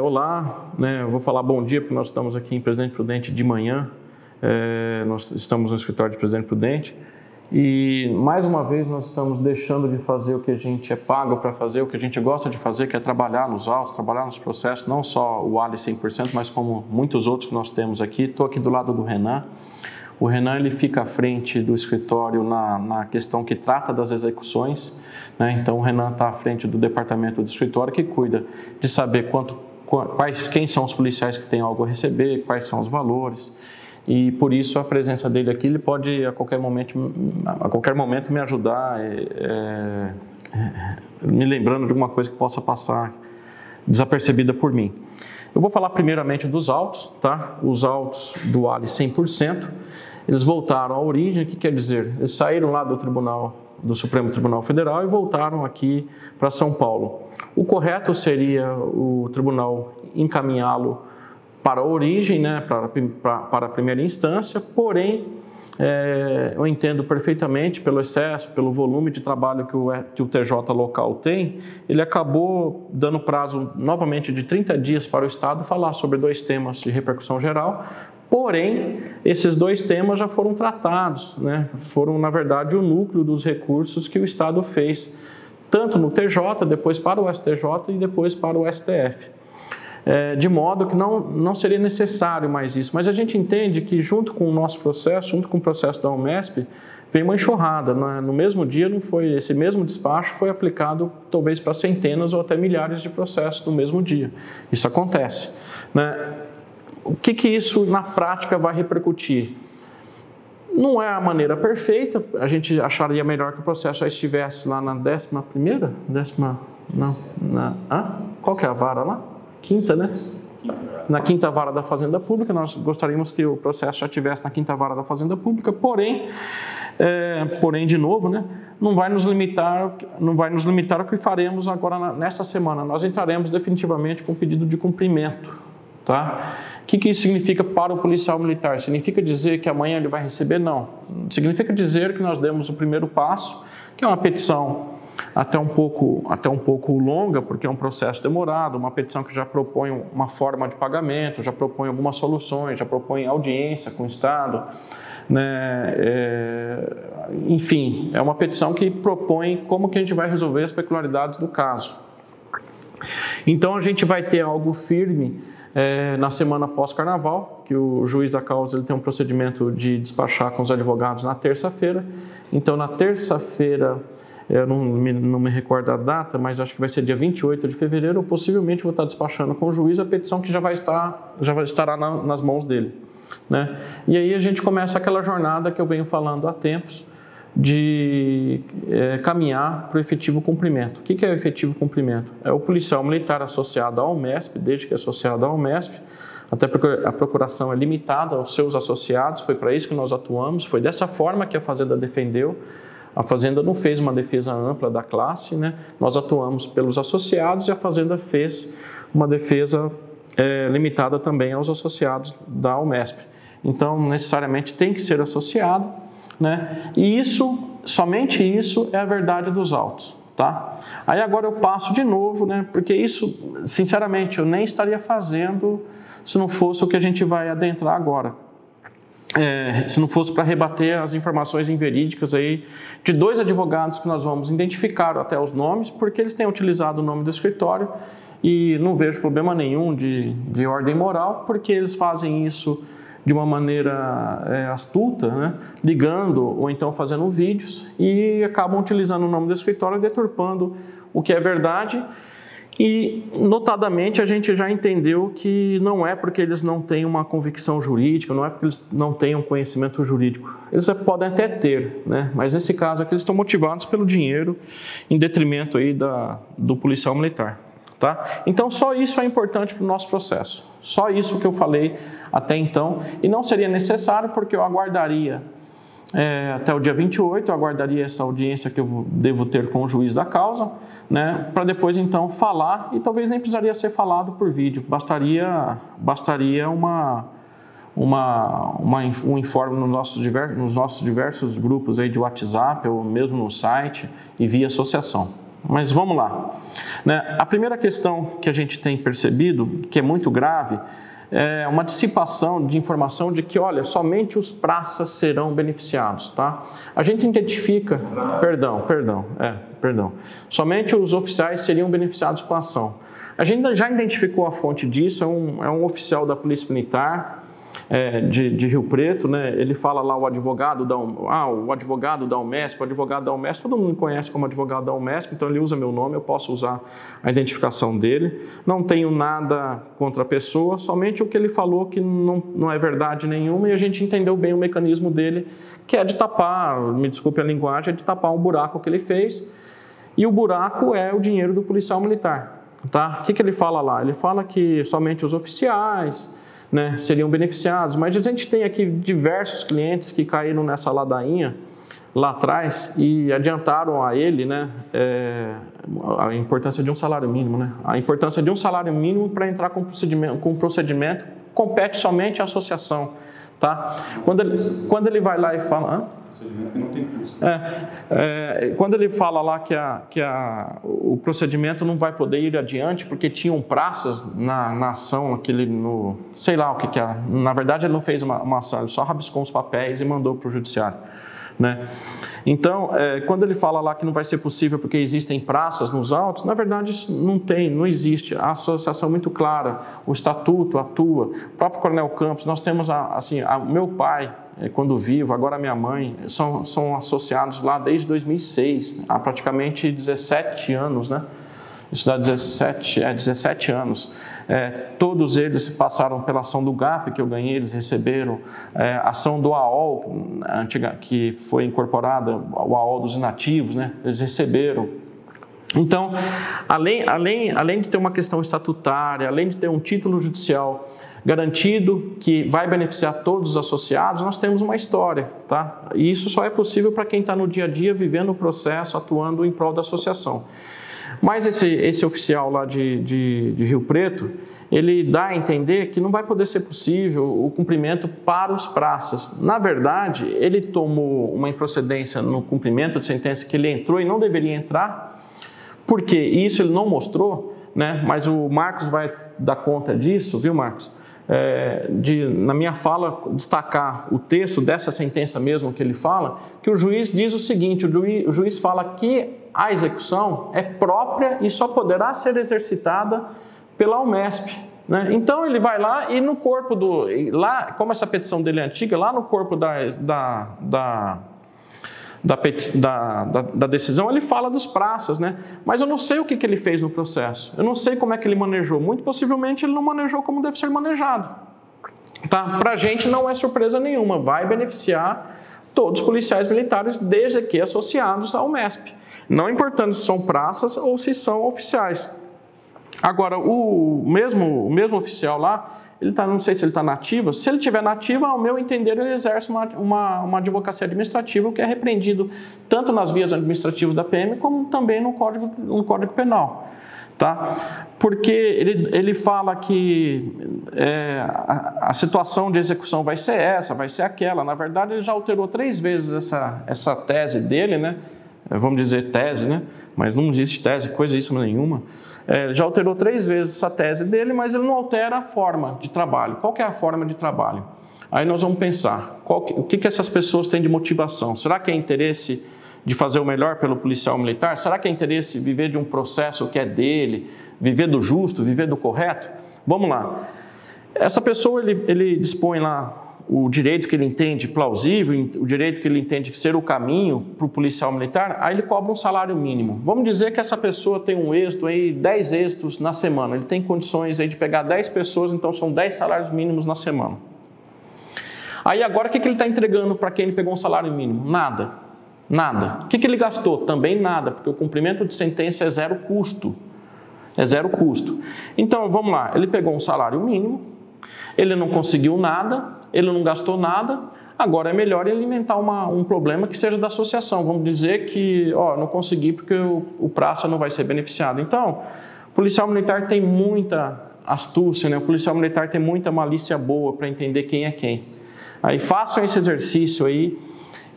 Olá, né, eu vou falar bom dia porque nós estamos aqui em Presidente Prudente de manhã, nós estamos no escritório de Presidente Prudente e mais uma vez nós estamos deixando de fazer o que a gente é pago para fazer, o que a gente gosta de fazer, que é trabalhar nos autos, trabalhar nos processos, não só o Ali 100%, mas como muitos outros que nós temos aqui. Estou aqui do lado do Renan. O Renan ele fica à frente do escritório na questão que trata das execuções, né? Então o Renan está à frente do departamento do escritório que cuida de saber quem são os policiais que têm algo a receber, quais são os valores, e por isso a presença dele aqui, ele pode a qualquer momento me ajudar, me lembrando de alguma coisa que possa passar desapercebida por mim. Eu vou falar primeiramente dos autos, tá? Os autos do Ali 100%, eles voltaram à origem. O que quer dizer? Eles saíram lá do Supremo Tribunal Federal e voltaram aqui para São Paulo. O correto seria o tribunal encaminhá-lo para a origem, né, para a primeira instância, porém, eu entendo perfeitamente pelo excesso, pelo volume de trabalho que o TJ local tem, ele acabou dando prazo novamente de 30 dias para o Estado falar sobre 2 temas de repercussão geral, porém, esses 2 temas já foram tratados, né? Foram, na verdade, o núcleo dos recursos que o Estado fez, tanto no TJ, depois para o STJ e depois para o STF. De modo que não seria necessário mais isso. Mas a gente entende que junto com o nosso processo, junto com o processo da UMESP, veio uma enxurrada. No mesmo dia, esse mesmo despacho foi aplicado talvez para centenas ou até milhares de processos no mesmo dia. Isso acontece, né? O que isso na prática vai repercutir? Não é a maneira perfeita, a gente acharia melhor que o processo já estivesse lá na 11ª? Qual que é a vara lá? Quinta, né? Na 5ª Vara da Fazenda Pública. Nós gostaríamos que o processo já estivesse na 5ª Vara da Fazenda Pública, porém, de novo, né, não vai nos limitar ao que faremos agora nessa semana. Nós entraremos definitivamente com pedido de cumprimento, tá? O que isso significa para o policial militar? Significa dizer que amanhã ele vai receber? Não. Significa dizer que nós demos o primeiro passo, que é uma petição até um pouco longa, porque é um processo demorado, uma petição que já propõe uma forma de pagamento, já propõe algumas soluções, já propõe audiência com o Estado, né? Enfim, é uma petição que propõe como que a gente vai resolver as peculiaridades do caso. Então a gente vai ter algo firme na semana pós-carnaval, que o juiz da causa ele tem um procedimento de despachar com os advogados na terça-feira. Então na terça-feira, eu não me recordo a data, mas acho que vai ser dia 28 de fevereiro, ou possivelmente vou estar despachando com o juiz a petição que já estará nas mãos dele, né? E aí a gente começa aquela jornada que eu venho falando há tempos, de caminhar para o efetivo cumprimento. O que é o efetivo cumprimento? É o policial militar associado ao MESP, desde que é associado ao MESP, até porque a procuração é limitada aos seus associados, foi para isso que nós atuamos, foi dessa forma que a Fazenda defendeu. A Fazenda não fez uma defesa ampla da classe, né? Nós atuamos pelos associados e a Fazenda fez uma defesa limitada também aos associados da UMESP. Então, necessariamente tem que ser associado, né? E somente isso é a verdade dos autos, tá? Aí agora eu passo de novo, né? Porque isso, sinceramente, eu nem estaria fazendo se não fosse o que a gente vai adentrar agora. Se não fosse para rebater as informações inverídicas aí de 2 advogados que nós vamos identificar até os nomes, porque eles têm utilizado o nome do escritório e não vejo problema nenhum de ordem moral, porque eles fazem isso de uma maneira astuta, né? Ligando ou então fazendo vídeos e acabam utilizando o nome do escritório e deturpando o que é verdade. E, notadamente, a gente já entendeu que não é porque eles não têm uma convicção jurídica, não é porque eles não têm um conhecimento jurídico. Eles podem até ter, né? Mas nesse caso aqui eles estão motivados pelo dinheiro em detrimento aí do policial militar, tá? Então só isso é importante para o nosso processo. Só isso que eu falei até então. E não seria necessário porque eu aguardaria até o dia 28, eu aguardaria essa audiência que eu devo ter com o juiz da causa, né, para depois então falar, e talvez nem precisaria ser falado por vídeo, bastaria um informe nos nossos diversos grupos aí de WhatsApp, ou mesmo no site e via associação, Mas vamos lá. Né? A primeira questão que a gente tem percebido, que é muito grave, é uma dissipação de informação de que, olha, somente os praças serão beneficiados, tá? A gente identifica, perdão, somente os oficiais seriam beneficiados com a ação. A gente já identificou a fonte disso, é um oficial da Polícia Militar, de Rio Preto, né? Ele fala lá o advogado da UMESP, todo mundo conhece como advogado da UMESP, então ele usa meu nome, eu posso usar a identificação dele. Não tenho nada contra a pessoa, somente o que ele falou que não é verdade nenhuma, e a gente entendeu bem o mecanismo dele, que é de tapar, me desculpe a linguagem, é de tapar um buraco que ele fez, e o buraco é o dinheiro do policial militar. Tá? O que ele fala lá? Ele fala que somente os oficiais, né, seriam beneficiados, mas a gente tem aqui diversos clientes que caíram nessa ladainha lá atrás e adiantaram a ele, né, a importância de um salário mínimo, né? A importância de um salário mínimo para entrar com um procedimento compete somente à associação, tá? Quando ele vai lá e fala... procedimento que não tem custo. Quando ele fala lá que o procedimento não vai poder ir adiante porque tinham praças na ação, sei lá o que é. Na verdade, ele não fez uma ação, ele só rabiscou os papéis e mandou para o judiciário, né? Então, quando ele fala lá que não vai ser possível porque existem praças nos autos, na verdade isso não existe. A associação é muito clara, o estatuto atua, o próprio Coronel Campos, nós temos meu pai, quando vivo, agora minha mãe, são associados lá desde 2006, há praticamente 17 anos, né? Isso dá 17 anos. Todos eles passaram pela ação do GAP, que eu ganhei, eles receberam. Ação do AOL, antiga, que foi incorporada, o AOL dos inativos, né? Eles receberam. Então, além de ter uma questão estatutária, além de ter um título judicial garantido que vai beneficiar todos os associados, nós temos uma história, tá? E isso só é possível para quem está no dia a dia, vivendo o processo, atuando em prol da associação. Mas esse oficial lá de Rio Preto, ele dá a entender que não vai poder ser possível o cumprimento para os praças. Na verdade, ele tomou uma improcedência no cumprimento de sentença que ele entrou e não deveria entrar, porque isso ele não mostrou, né? Mas o Marcos vai dar conta disso, viu, Marcos? Na minha fala, destacar o texto dessa sentença mesmo que ele fala, que o juiz diz o seguinte, o juiz fala que a execução é própria e só poderá ser exercitada pela UMESP, né? Então ele vai lá e no corpo lá, como essa petição dele é antiga, lá no corpo da decisão, ele fala dos praças, né? Mas eu não sei o que ele fez no processo, eu não sei como é que ele manejou, muito possivelmente ele não manejou como deve ser manejado, tá? Para a gente não é surpresa nenhuma, vai beneficiar todos os policiais militares, desde que associados ao MESP, não importando se são praças ou se são oficiais. Agora, o mesmo oficial lá, não sei se ele está nativa. Se ele estiver nativa, ao meu entender, ele exerce uma advocacia administrativa, o que é repreendido tanto nas vias administrativas da PM, como também no Código Penal. Tá? Porque ele fala que a situação de execução vai ser essa, vai ser aquela. Na verdade, ele já alterou 3 vezes essa tese dele, né? Vamos dizer tese, né? Mas não existe tese, coisa isso nenhuma. Já alterou 3 vezes essa tese dele, mas ele não altera a forma de trabalho. Qual que é a forma de trabalho? Aí nós vamos pensar, o que essas pessoas têm de motivação? Será que é interesse de fazer o melhor pelo policial militar? Será que é interesse viver de um processo que é dele, viver do justo, viver do correto? Vamos lá. Essa pessoa, ele dispõe lá o direito que ele entende plausível, o direito que ele entende ser o caminho para o policial militar, aí ele cobra um salário mínimo. Vamos dizer que essa pessoa tem um êxito, aí, 10 êxitos na semana, ele tem condições aí de pegar 10 pessoas, então são 10 salários mínimos na semana. Aí agora o que ele está entregando para quem ele pegou um salário mínimo? Nada. Nada. O que ele gastou? Também nada, porque o cumprimento de sentença é zero custo. É zero custo. Então, vamos lá, ele pegou um salário mínimo, ele não conseguiu nada, ele não gastou nada, agora é melhor ele alimentar um problema que seja da associação. Vamos dizer que, não consegui porque o praça não vai ser beneficiado. Então, o policial militar tem muita astúcia, né? O policial militar tem muita malícia boa para entender quem é quem. Aí façam esse exercício aí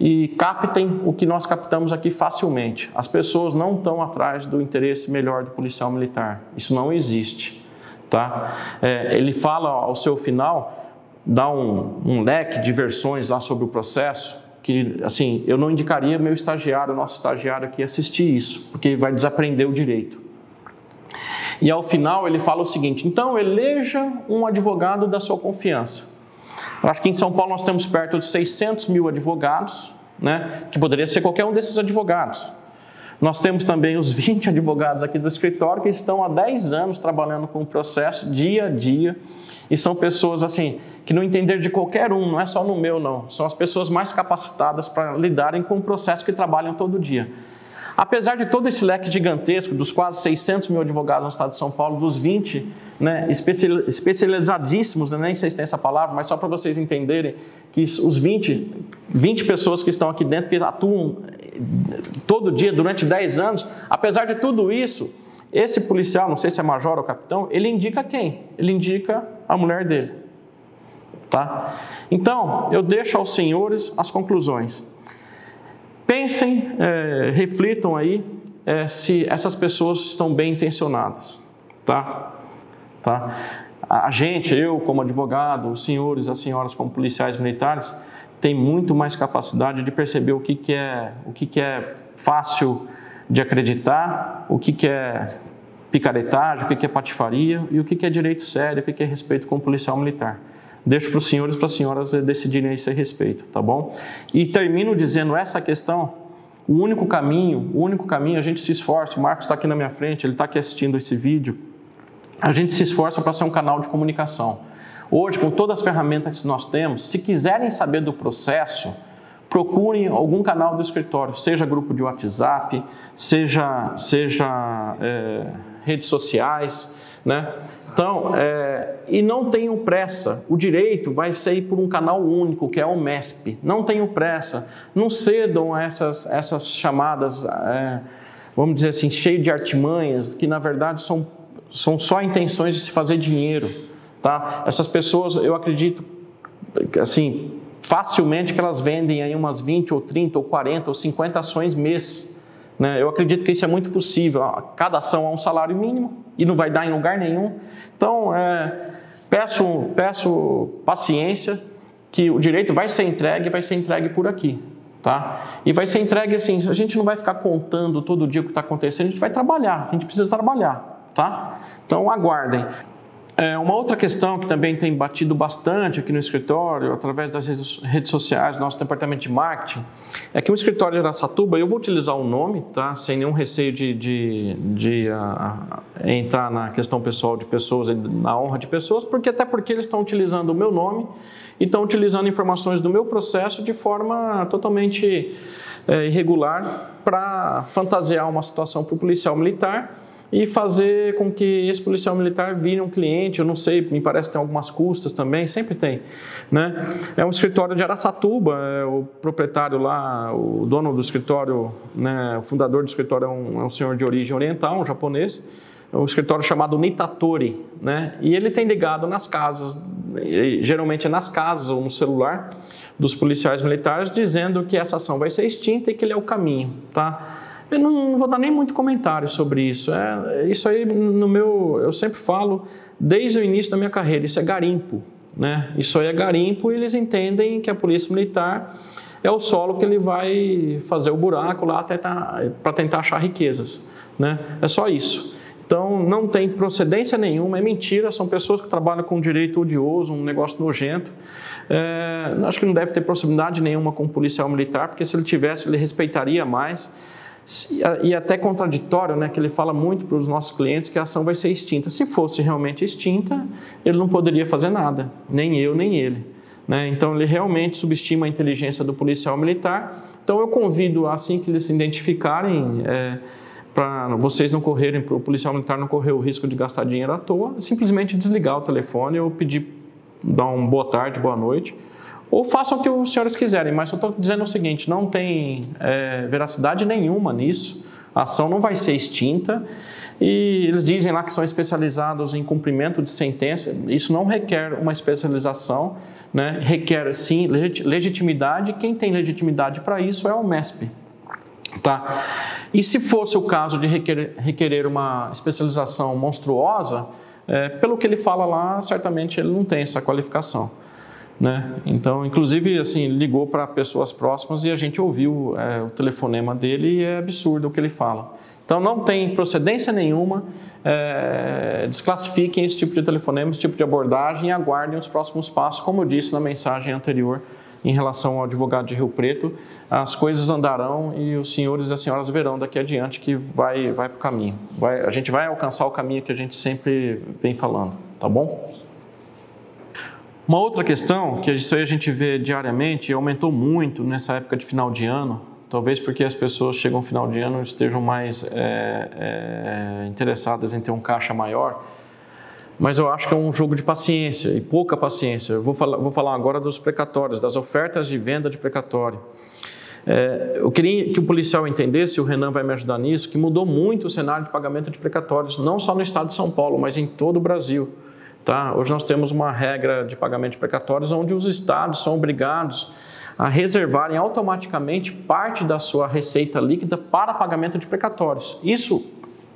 e captem o que nós captamos aqui facilmente. As pessoas não estão atrás do interesse melhor do policial militar. Isso não existe. Tá? Ele fala ao seu final, dá um leque de versões lá sobre o processo, que assim, eu não indicaria meu estagiário, nosso estagiário aqui, assistir isso, porque vai desaprender o direito. E ao final ele fala o seguinte: então eleja um advogado da sua confiança. Eu acho que em São Paulo nós temos perto de 600 mil advogados, né, que poderia ser qualquer um desses advogados. Nós temos também os 20 advogados aqui do escritório que estão há 10 anos trabalhando com o processo dia a dia, e são pessoas assim, que não entenderam de qualquer um, não é só no meu não, são as pessoas mais capacitadas para lidarem com o processo, que trabalham todo dia. Apesar de todo esse leque gigantesco, dos quase 600 mil advogados no estado de São Paulo, dos 20, né, especializadíssimos, né, nem sei se tem essa palavra, mas só para vocês entenderem que os 20 pessoas que estão aqui dentro, que atuam todo dia durante 10 anos, apesar de tudo isso, esse policial, não sei se é major ou capitão, ele indica quem? Ele indica a mulher dele. Tá? Então, eu deixo aos senhores as conclusões. Pensem, reflitam aí se essas pessoas estão bem intencionadas. Tá? A gente, eu como advogado, os senhores e as senhoras como policiais militares, tem muito mais capacidade de perceber o que é fácil de acreditar, o que é picaretagem, o que é patifaria e o que é direito sério, o que é respeito com o policial militar. Deixo para os senhores e para as senhoras decidirem a esse respeito, tá bom? E termino dizendo essa questão, o único caminho, a gente se esforça, o Marcos está aqui na minha frente, ele está aqui assistindo esse vídeo, a gente se esforça para ser um canal de comunicação. Hoje, com todas as ferramentas que nós temos, se quiserem saber do processo, procurem algum canal do escritório, seja grupo de WhatsApp, seja redes sociais, né? Então, e não tenham pressa, o direito vai sair por um canal único, que é o MESP. Não tenham pressa, não cedam a essas chamadas, vamos dizer assim, cheias de artimanhas, que na verdade são só intenções de se fazer dinheiro. Tá? Essas pessoas, eu acredito, assim, facilmente que elas vendem aí umas 20 ou 30 ou 40 ou 50 ações mês. Né? Eu acredito que isso é muito possível. Cada ação é um salário mínimo e não vai dar em lugar nenhum. Então, peço paciência, que o direito vai ser entregue por aqui. Tá? E vai ser entregue assim, a gente não vai ficar contando todo dia o que está acontecendo, a gente vai trabalhar, a gente precisa trabalhar. Tá? Então, aguardem. Uma outra questão que também tem batido bastante aqui no escritório, através das redes sociais, nosso departamento de marketing, é que o escritório de Araçatuba, eu vou utilizar o nome, tá? Sem nenhum receio de entrar na questão pessoal de pessoas, na honra de pessoas, até porque eles estão utilizando o meu nome e estão utilizando informações do meu processo de forma totalmente irregular para fantasiar uma situação para o policial militar e fazer com que esse policial militar vire um cliente, eu não sei, me parece que tem algumas custas também, sempre tem. Né? É um escritório de Araçatuba, o proprietário lá, o dono do escritório, né, o fundador do escritório é um senhor de origem oriental, um japonês, é um escritório chamado Nitatori, né? E ele tem ligado nas casas, geralmente é nas casas ou no celular dos policiais militares, dizendo que essa ação vai ser extinta e que ele é o caminho, tá? Eu não vou dar nem muito comentário sobre isso. Isso aí, eu sempre falo, desde o início da minha carreira, isso é garimpo. Né? Isso aí é garimpo e eles entendem que a polícia militar é o solo que ele vai fazer o buraco lá para tentar achar riquezas. Né? É só isso. Então, não tem procedência nenhuma, é mentira, são pessoas que trabalham com direito odioso, um negócio nojento. Acho que não deve ter proximidade nenhuma com o policial militar, porque se ele tivesse, ele respeitaria mais. E até contraditório, né, que ele fala muito para os nossos clientes que a ação vai ser extinta. Se fosse realmente extinta, ele não poderia fazer nada, nem eu, nem ele. Né? Então, ele realmente subestima a inteligência do policial militar. Então, eu convido, assim que eles se identificarem, para vocês não correrem, para o policial militar não correr o risco de gastar dinheiro à toa, simplesmente desligar o telefone ou pedir, dar uma boa tarde, boa noite, ou façam o que os senhores quiserem, mas eu estou dizendo o seguinte, não tem veracidade nenhuma nisso, A ação não vai ser extinta e eles dizem lá que são especializados em cumprimento de sentença. Isso não requer uma especialização, né? Requer, sim, legitimidade. Quem tem legitimidade para isso é o MESP. Tá? E se fosse o caso de requerer uma especialização monstruosa, pelo que ele fala lá, certamente ele não tem essa qualificação, né? Então, inclusive, assim, ligou para pessoas próximas e a gente ouviu o telefonema dele e é absurdo o que ele fala. Então, não tem procedência nenhuma, desclassifiquem esse tipo de telefonema, esse tipo de abordagem e aguardem os próximos passos, como eu disse na mensagem anterior, em relação ao advogado de Rio Preto, as coisas andarão e os senhores e as senhoras verão daqui adiante que vai para o caminho. A gente vai alcançar o caminho que a gente sempre vem falando, tá bom? Uma outra questão, que isso aí a gente vê diariamente, aumentou muito nessa época de final de ano, talvez porque as pessoas chegam no final de ano e estejam mais interessadas em ter um caixa maior, mas eu acho que é um jogo de paciência e pouca paciência. Eu vou falar agora dos precatórios, das ofertas de venda de precatório. Eu queria que o policial entendesse, o Renan vai me ajudar nisso, que mudou muito o cenário de pagamento de precatórios, não só no estado de São Paulo, mas em todo o Brasil. Tá? Hoje nós temos uma regra de pagamento de precatórios onde os estados são obrigados a reservarem automaticamente parte da sua receita líquida para pagamento de precatórios. Isso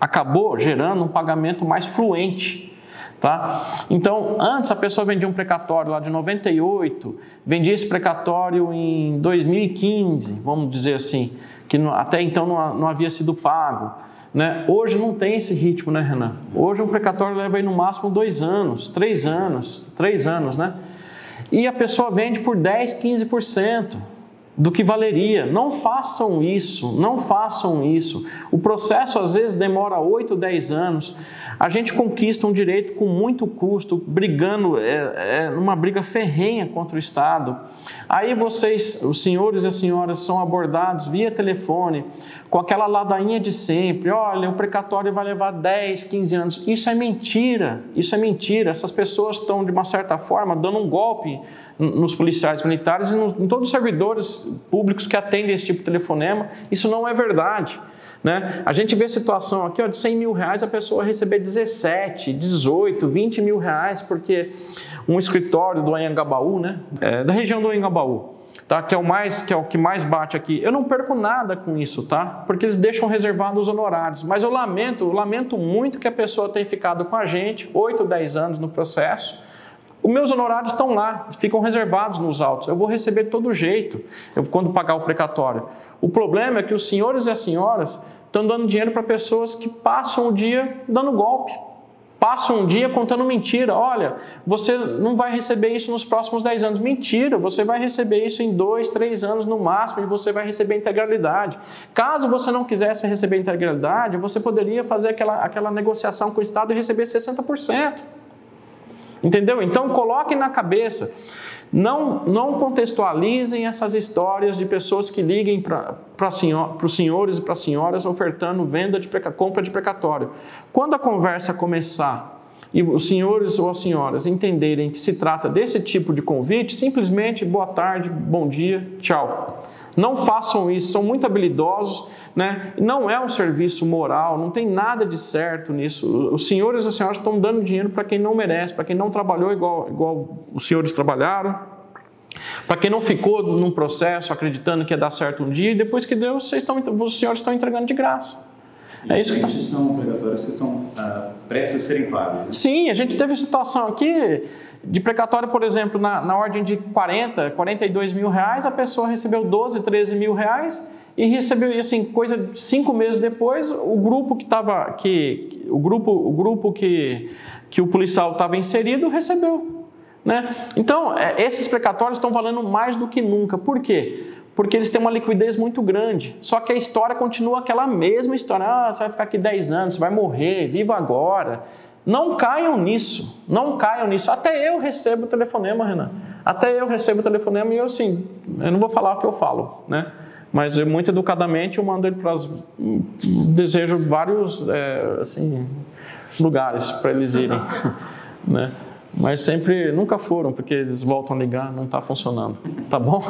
acabou gerando um pagamento mais fluente. Tá? Então, antes a pessoa vendia um precatório lá de 98, vendia esse precatório em 2015, vamos dizer assim, que até então não havia sido pago, né? Hoje não tem esse ritmo, né, Renan? Hoje um precatório leva aí no máximo 2 anos, 3 anos, né? E a pessoa vende por 10%, 15% do que valeria. Não façam isso, não façam isso. O processo às vezes demora 8, 10 anos. A gente conquista um direito com muito custo, brigando, numa briga ferrenha contra o Estado. Aí vocês, os senhores e as senhoras, são abordados via telefone, com aquela ladainha de sempre. Olha, o precatório vai levar 10, 15 anos. Isso é mentira, isso é mentira. Essas pessoas estão, de uma certa forma, dando um golpe nos policiais militares e em todos os servidores públicos que atendem esse tipo de telefonema. Isso não é verdade. Né? A gente vê a situação aqui, ó, de 100 mil reais a pessoa receber 17, 18, 20 mil reais, porque um escritório do Anhangabaú, né? Da região do Anhangabaú, tá? que é o que mais bate aqui. Eu não perco nada com isso, tá? Porque eles deixam reservados os honorários, mas eu lamento muito que a pessoa tenha ficado com a gente 8, 10 anos no processo. Os meus honorários estão lá, ficam reservados nos autos. Eu vou receber de todo jeito quando pagar o precatório. O problema é que os senhores e as senhoras estão dando dinheiro para pessoas que passam o dia dando golpe. Passam um dia contando mentira. Olha, você não vai receber isso nos próximos 10 anos. Mentira, você vai receber isso em 2, 3 anos no máximo e você vai receber integralidade. Caso você não quisesse receber integralidade, você poderia fazer aquela negociação com o Estado e receber 60%. Entendeu? Então, coloquem na cabeça, não contextualizem essas histórias de pessoas que liguem para os senhores e para as senhoras ofertando compra de precatório. Quando a conversa começar e os senhores ou as senhoras entenderem que se trata desse tipo de convite, simplesmente boa tarde, bom dia, tchau. Não façam isso, são muito habilidosos, né? Não é um serviço moral, não tem nada de certo nisso. Os senhores e as senhoras estão dando dinheiro para quem não merece, para quem não trabalhou igual os senhores trabalharam, para quem não ficou num processo acreditando que ia dar certo um dia, e depois que deu, os senhores estão entregando de graça. É isso que são precatórios que estão prestes a serem pagos. Né? Sim, a gente teve situação aqui de precatório, por exemplo, na ordem de 40, 42 mil reais, a pessoa recebeu 12, 13 mil reais e recebeu, assim, coisa de 5 meses depois, o grupo que o policial estava inserido recebeu. Né? Então, esses precatórios estão valendo mais do que nunca. Por quê? Porque eles têm uma liquidez muito grande. Só que a história continua aquela mesma história. Você vai ficar aqui 10 anos, você vai morrer, viva agora. Não caiam nisso, não caiam nisso. Até eu recebo telefonema, Renan. Até eu recebo telefonema e eu não vou falar o que eu falo, né? Mas muito educadamente eu mando ele para desejo vários lugares para eles irem, né? Mas nunca foram, porque eles voltam a ligar, não está funcionando, tá bom?